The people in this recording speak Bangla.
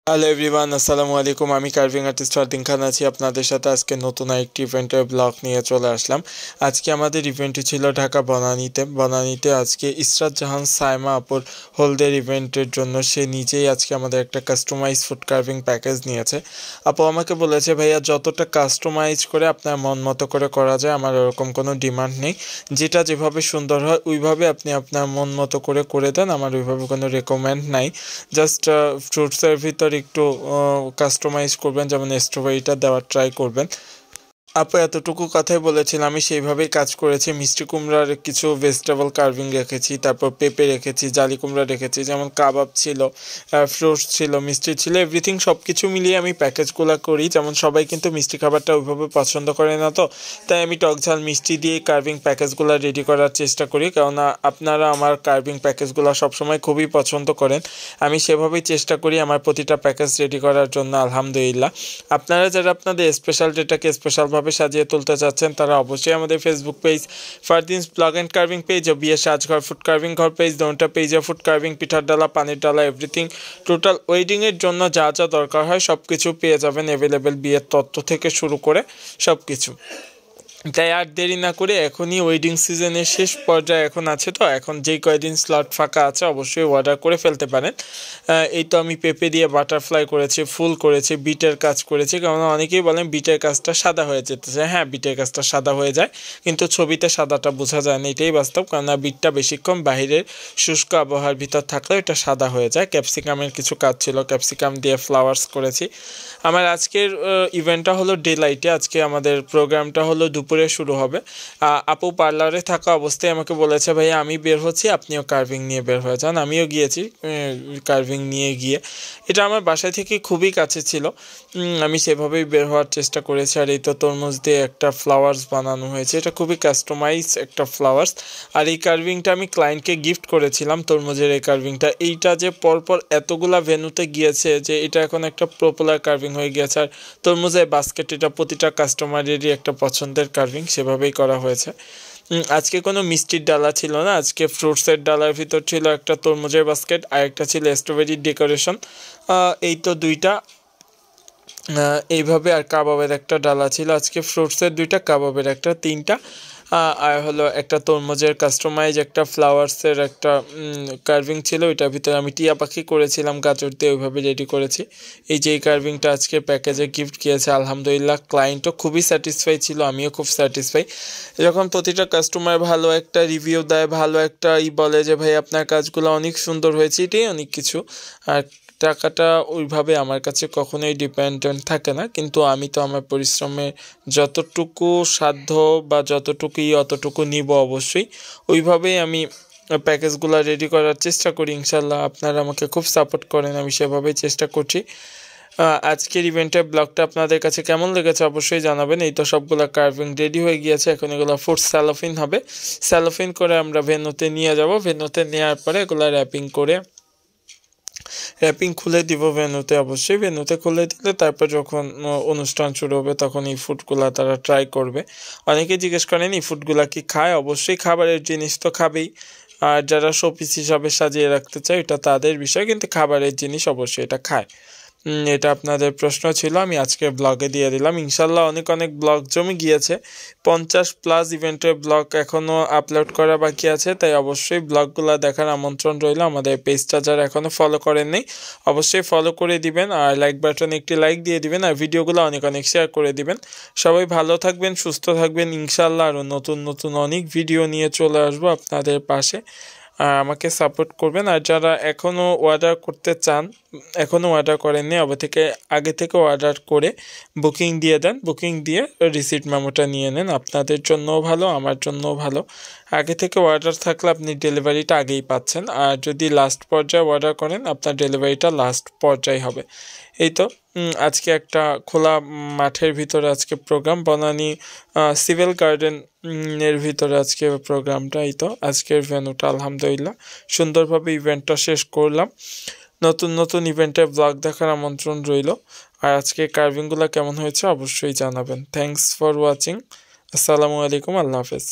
হ্যালো এভরিওয়ান, আসসালামু আলাইকুম। আমি কার্ভিং আর্টিস্ট ফারদিন খান আছি আপনাদের সাথে। আজকে নতুন একটি ইভেন্টের ব্লগ নিয়ে চলে আসলাম। আজকে আমাদের ইভেন্টটি ছিল ঢাকা বনানীতে আজকে ইসরাত জাহান সাইমা আপুর হলদের ইভেন্টের জন্য সে নিজেই আজকে আমাদের একটা কাস্টমাইজ ফুড কার্ভিং প্যাকেজ নিয়েছে। আপু আমাকে বলেছে, ভাইয়া যতটা কাস্টমাইজ করে আপনার মন মতো করে করা যায়, আমার ওরকম কোনো ডিমান্ড নেই, যেটা যেভাবে সুন্দর হয় ওইভাবে আপনি আপনার মন মতো করে দেন, আমার ওইভাবে কোনো রেকমেন্ড নাই। জাস্ট ফ্রুটসের ভিতর একটু কাস্টমাইজ করবেন, যেমন স্ট্রবেরিটা দেওয়ার ট্রাই করবেন। আপু এতটুকু কথাই বলেছিলাম, আমি সেইভাবেই কাজ করেছি। মিষ্টি কুমড়ার কিছু ভেজিটেবল কার্ভিং রেখেছি, তারপর পেঁপে রেখেছি, জালি কুমড়া রেখেছি, যেমন কাবাব ছিল, ফ্রুটস ছিল, মিষ্টি ছিল, এভরিথিং সব কিছু মিলিয়ে আমি প্যাকেজগুলো করি। যেমন সবাই কিন্তু মিষ্টি খাবারটা ওইভাবে পছন্দ করে না, তো তাই আমি টক ঝাল মিষ্টি দিয়ে কার্ভিং প্যাকেজগুলো রেডি করার চেষ্টা করি, কেননা আপনারা আমার কার্ভিং প্যাকেজগুলো সবসময় খুবই পছন্দ করেন। আমি সেভাবেই চেষ্টা করি আমার প্রতিটা প্যাকেজ রেডি করার জন্য, আলহামদুলিল্লাহ। আপনারা যারা আপনাদের স্পেশাল ডেটাকে স্পেশালভাবে সাজিয়ে তুলতে চাচ্ছেন, তারা অবশ্যই আমাদের Facebook page Fardin's blog and carving page ও বিয়ে সাজঘর ফুড কার্ভিং ঘর পেজ, দুটো পেজে ফুড কার্ভিং, পিঠার ডালা, পানির ডালা, এভরিথিং টোটাল ওয়েডিংয়ের জন্য যা যা দরকার হয় সব কিছু পেয়ে যাবেন অ্যাভেলেবেল, বিয়ের তত্ত্ব থেকে শুরু করে সব কিছু। তাই আর দেরি না করে এখনই ওয়েডিং সিজনের শেষ পর্যায়ে এখন আছে, তো এখন যেই কয়দিন স্লট ফাঁকা আছে অবশ্যই অর্ডার করে ফেলতে পারেন। এই তো আমি পেঁপে দিয়ে বাটারফ্লাই করেছি, ফুল করেছি, বিটের কাজ করেছি, কারণ অনেকেই বলেন বিটের কাজটা সাদা হয়ে যেতেছে। হ্যাঁ, বিটের কাজটা সাদা হয়ে যায়, কিন্তু ছবিতে সাদাটা বোঝা যায় না, এটাই বাস্তব। কারণ বিটটা বেশিক্ষণ বাহিরের শুষ্ক আবহাওয়ার ভিতর থাকলে এটা সাদা হয়ে যায়। ক্যাপসিকামের কিছু কাজ ছিল, ক্যাপসিকাম দিয়ে ফ্লাওয়ার্স করেছি। আমার আজকের ইভেন্টটা হলো ডে লাইটে, আজকে আমাদের প্রোগ্রামটা হলো দুপুরে শুরু হবে। আপু পার্লারে থাকা অবস্থায় আমাকে বলেছে, ভাইয়া আমি বের হচ্ছি, আপনিও কার্ভিং নিয়ে বের হয়ে যান। আমিও গিয়েছি কার্ভিং নিয়ে গিয়ে। এটা আমার বাসা থেকে খুবই কাছে ছিল, আমি সেভাবেই বের হওয়ার চেষ্টা করেছি। আর এই তো তরমুজ দিয়ে একটা ফ্লাওয়ার্স বানানো হয়েছে, এটা খুবই কাস্টমাইজ একটা ফ্লাওয়ার্স। আর এই কার্ভিংটা আমি ক্লায়েন্টকে গিফট করেছিলাম, তরমুজের এই কার্ভিংটা। এইটা যে পরপর এতগুলা ভেন্যুতে গিয়েছে যে এটা এখন একটা পপুলার কার্ভিং হয়ে গিয়েছে। আর তরমুজের বাস্কেট, এটা প্রতিটা কাস্টমারেরই একটা পছন্দের কার্ভিং, সেভাবেই করা হয়েছে। আজকে কোনো মিষ্টির ডালা ছিল না, আজকে ফ্রুটসের ডালার ভিতর ছিল একটা তরমুজের বাস্কেট, আর একটা ছিল স্ট্রবেরির ডেকোরেশন। এই তো দুইটা এইভাবে। আর কাবাবের একটা ডালা ছিল, আজকে ফ্রুটসের দুইটা, কাবাবের একটা, তিনটা। আর হলো একটা তরমুজের কাস্টমাইজ একটা ফ্লাওয়ার্সের একটা কার্ভিং ছিল, ওইটার ভিতরে আমি টিয়া পাখি করেছিলাম গাজর দিয়ে, ওইভাবে রেডি করেছি। এই যে এই কার্ভিংটা আজকে প্যাকেজে গিফট গিয়েছে, আলহামদুলিল্লাহ ক্লায়েন্টও খুবই স্যাটিসফাই ছিল, আমিও খুব স্যাটিসফাই। যখন প্রতিটা কাস্টমার ভালো একটা রিভিউ দেয়, ভালো একটা বলে যে ভাই আপনার কাজগুলো অনেক সুন্দর হয়েছে, এটাই অনেক কিছু। আর টাকাটা ওইভাবে আমার কাছে কখনোই ডিপেন্ডেন্ট থাকে না, কিন্তু আমি তো আমার পরিশ্রমের যতটুকু সাধ্য বা অতটুকু নিব অবশ্যই। ওইভাবেই আমি প্যাকেজগুলো রেডি করার চেষ্টা করি। ইনশাল্লাহ আপনারা আমাকে খুব সাপোর্ট করেন, আমি সেভাবেই চেষ্টা করছি। আজকের ইভেন্টের ব্লগটা আপনাদের কাছে কেমন লেগেছে অবশ্যই জানাবেন। এই তো সবগুলো কার্ভিং রেডি হয়ে গিয়েছে, এখন এগুলো ফুড স্যালোফিন হবে। স্যালোফিন করে আমরা ভেন্যুতে নিয়ে যাব, ভেন্যুতে নেওয়ার পরে এগুলো র্যাপিং খুলে দিব ভেন্যুতে। অবশ্যই ভেন্যুতে খুলে দিলে তারপর যখন অনুষ্ঠান শুরু হবে তখন এই ফুডগুলো তারা ট্রাই করবে। অনেকে জিজ্ঞেস করেন এই ফুডগুলো কি খায়, অবশ্যই খাবারের জিনিস তো খাবেই। আর যারা শোপিস হিসাবে সাজিয়ে রাখতে চায় এটা তাদের বিষয়, কিন্তু খাবারের জিনিস অবশ্যই এটা খায়। এটা আপনাদের প্রশ্ন ছিল, আমি আজকে ব্লগে দিয়ে দিলাম। ইনশাল্লাহ অনেক অনেক ব্লগ জমে গিয়েছে, 50+ ইভেন্টের ব্লগ এখনও আপলোড করা বাকি আছে, তাই অবশ্যই ব্লগগুলো দেখার আমন্ত্রণ রইল। আমাদের পেজটা যারা এখনও ফলো করেননি অবশ্যই ফলো করে দিবেন, আর লাইক বাটনে একটি লাইক দিয়ে দিবেন, আর ভিডিওগুলো অনেক অনেক শেয়ার করে দিবেন। সবাই ভালো থাকবেন, সুস্থ থাকবেন। ইনশাল্লাহ আরও নতুন নতুন অনেক ভিডিও নিয়ে চলে আসবো আপনাদের পাশে, আমাকে সাপোর্ট করবেন। আর যারা এখনও অর্ডার করতে চান, এখনও অর্ডার করেননি, আগে থেকে অর্ডার করে বুকিং দিয়ে দেন, বুকিং দিয়ে রিসিট মেমোটা নিয়ে নেন, আপনাদের জন্যও ভালো, আমার জন্যও ভালো। আগে থেকে অর্ডার থাকলে আপনি ডেলিভারিটা আগেই পাচ্ছেন, আর যদি লাস্ট পর্যায়ে অর্ডার করেন আপনার ডেলিভারিটা লাস্ট পর্যায়ে হবে। এই তো আজকে একটা খোলা মাঠের ভিতরে আজকে প্রোগ্রাম, বনানী সিভিল গার্ডেন এর ভিতরে আজকে প্রোগ্রামটা। এই তো আজকের ভেন্যুটা আলহামদুলিল্লাহ সুন্দরভাবে ইভেন্টটা শেষ করলাম। নতুন নতুন ইভেন্টের ব্লগ দেখার আমন্ত্রণ রইল। আর আজকে কার্ভিংগুলো কেমন হয়েছে অবশ্যই জানাবেন। Thanks for watching. আসসালামু আলাইকুম, আল্লাহ হাফেজ।